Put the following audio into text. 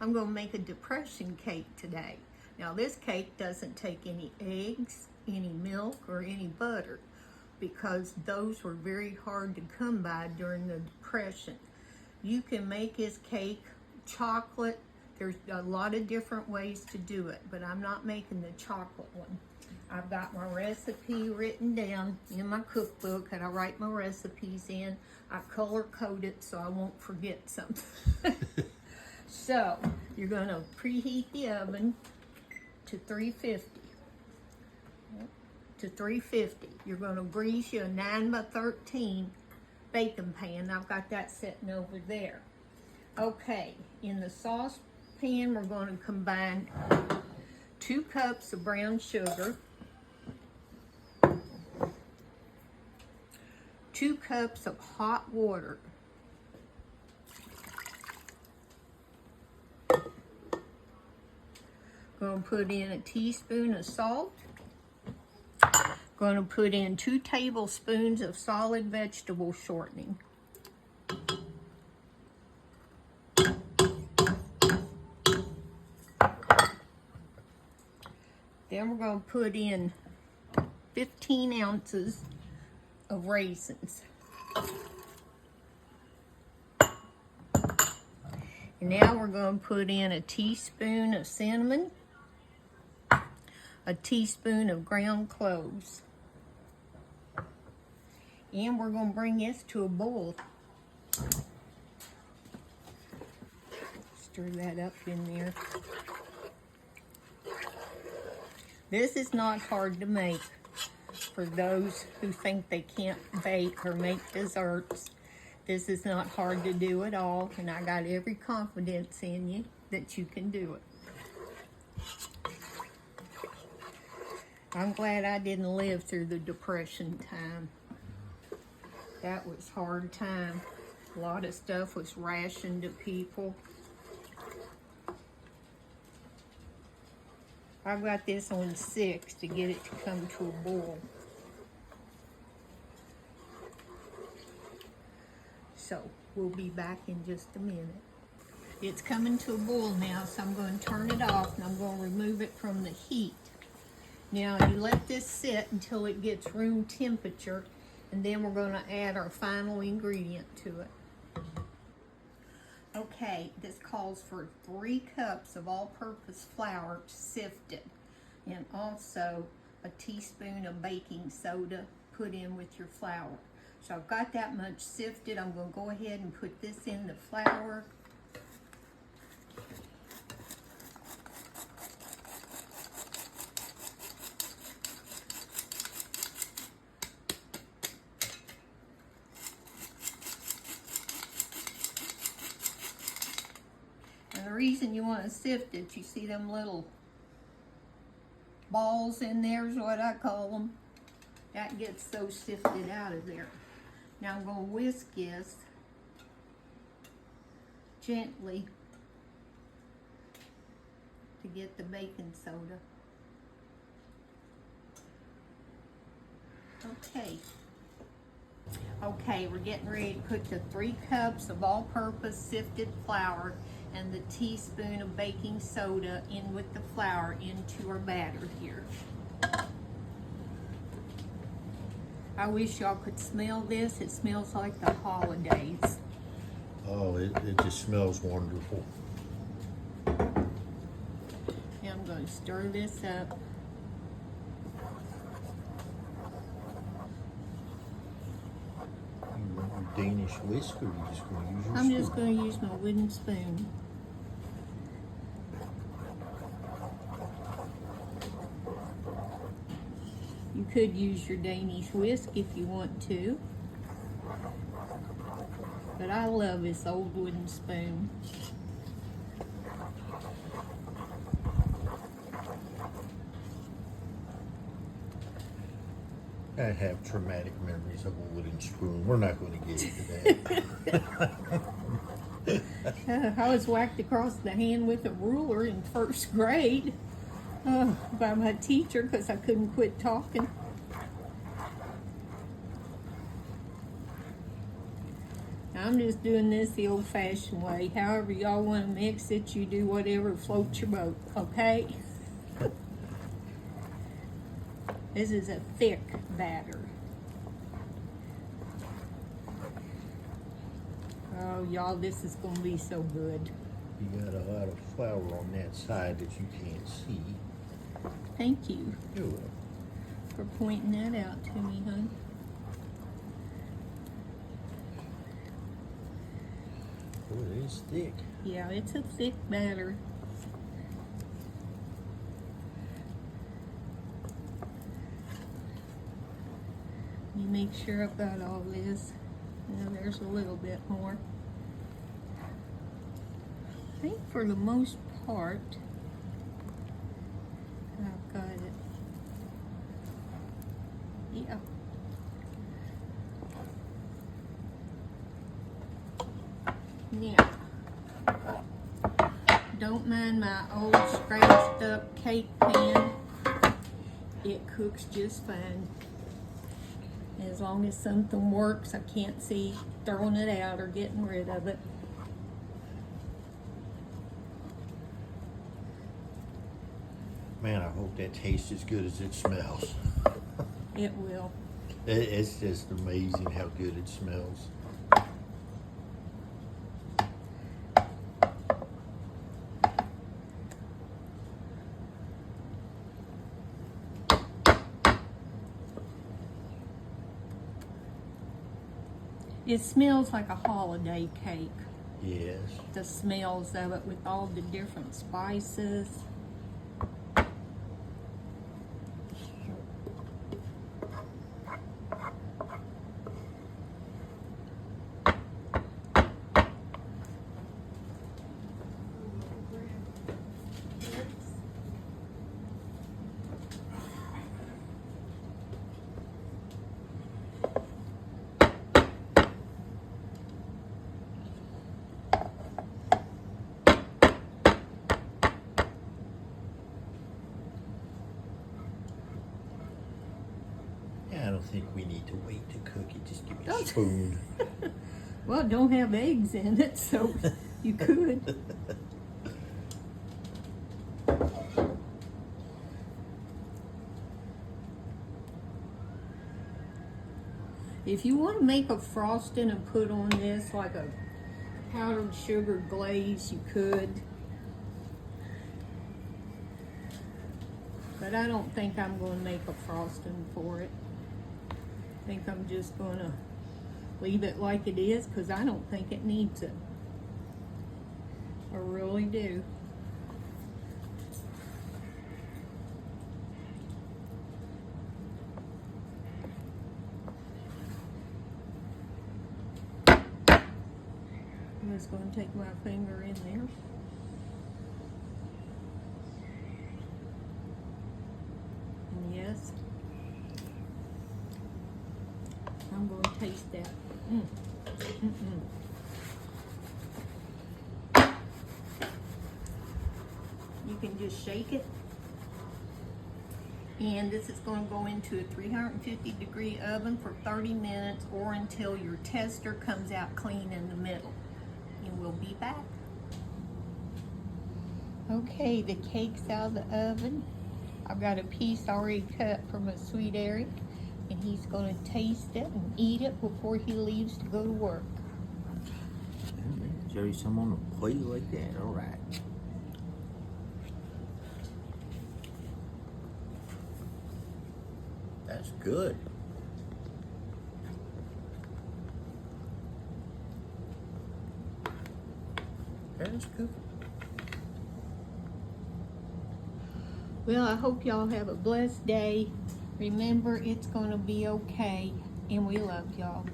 I'm going to make a depression cake today. Now this cake doesn't take any eggs, any milk, or any butter because those were very hard to come by during the Depression. You can make this cake chocolate. There's a lot of different ways to do it, but I'm not making the chocolate one. I've got my recipe written down in my cookbook that I write my recipes in. I color code it so I won't forget something. So, you're going to preheat the oven to 350. To 350. You're going to grease you a 9 by 13 baking pan. I've got that sitting over there. Okay, in the saucepan, we're going to combine 2 cups of brown sugar, 2 cups of hot water, going to put in a teaspoon of salt, going to put in 2 tablespoons of solid vegetable shortening. Then we're going to put in 15 ounces of raisins. And now we're going to put in a teaspoon of cinnamon, a teaspoon of ground cloves. And we're going to bring this to a boil. Stir that up in there. This is not hard to make for those who think they can't bake or make desserts. This is not hard to do at all, and I got every confidence in you that you can do it. I'm glad I didn't live through the Depression time. That was a hard time. A lot of stuff was rationed to people. I've got this on 6 to get it to come to a boil. So, we'll be back in just a minute. It's coming to a boil now, so I'm going to turn it off and I'm going to remove it from the heat. Now, you let this sit until it gets room temperature, and then we're going to add our final ingredient to it. Okay, this calls for 3 cups of all-purpose flour sifted, and also a teaspoon of baking soda put in with your flour. So I've got that much sifted. I'm going to go ahead and put this in the flour. And the reason you want to sift it, you see them little balls in there is what I call them. That gets so sifted out of there. Now I'm going to whisk this gently to get the baking soda. Okay, we're getting ready to put the 3 cups of all-purpose sifted flour and the teaspoon of baking soda in with the flour into our batter here. I wish y'all could smell this. It smells like the holidays. Oh, it just smells wonderful. Now I'm going to stir this up. You want your Danish whisk, or you just going to use your I'm spoon? just going to use my wooden spoon. You could use your Danish whisk if you want to, but I love this old wooden spoon. I have traumatic memories of a wooden spoon. We're not going to get into that. I was whacked across the hand with a ruler in 1st grade by my teacher because I couldn't quit talking. I'm just doing this the old-fashioned way. However y'all want to mix it, you do whatever floats your boat, okay? This is a thick batter. Oh, y'all, this is going to be so good. You got a lot of flour on that side that you can't see. Thank you You're welcome. for pointing that out to me, hon. Oh, it is thick. Yeah, it's a thick batter. You make sure I've got all this. Now there's a little bit more. I think for the most part, I've got it. Yeah. Now, don't mind my old scratched up cake pan. It cooks just fine. As long as something works, I can't see throwing it out or getting rid of it. Man, I hope that tastes as good as it smells. It will. It's just amazing how good it smells. It smells like a holiday cake. Yes. The smells of it with all the different spices. I don't think we need to wait to cook it. Just give me a spoon. Well, it don't have eggs in it, so you could. If you want to make a frosting and put on this like a powdered sugar glaze, you could. But I don't think I'm going to make a frosting for it. I think I'm just going to leave it like it is because I don't think it needs it. I really do. I'm just going to take my finger in there. And yes, I'm going to taste that. You can just shake it. And this is going to go into a 350-degree oven for 30 minutes or until your tester comes out clean in the middle. And we'll be back. Okay, the cake's out of the oven. I've got a piece already cut from a sweet Eric, and he's going to taste it and eat it before he leaves to go to work. Show you some on a plate like that. All right. That's good. That's good. Well, I hope y'all have a blessed day. Remember, it's going to be okay, and we love y'all.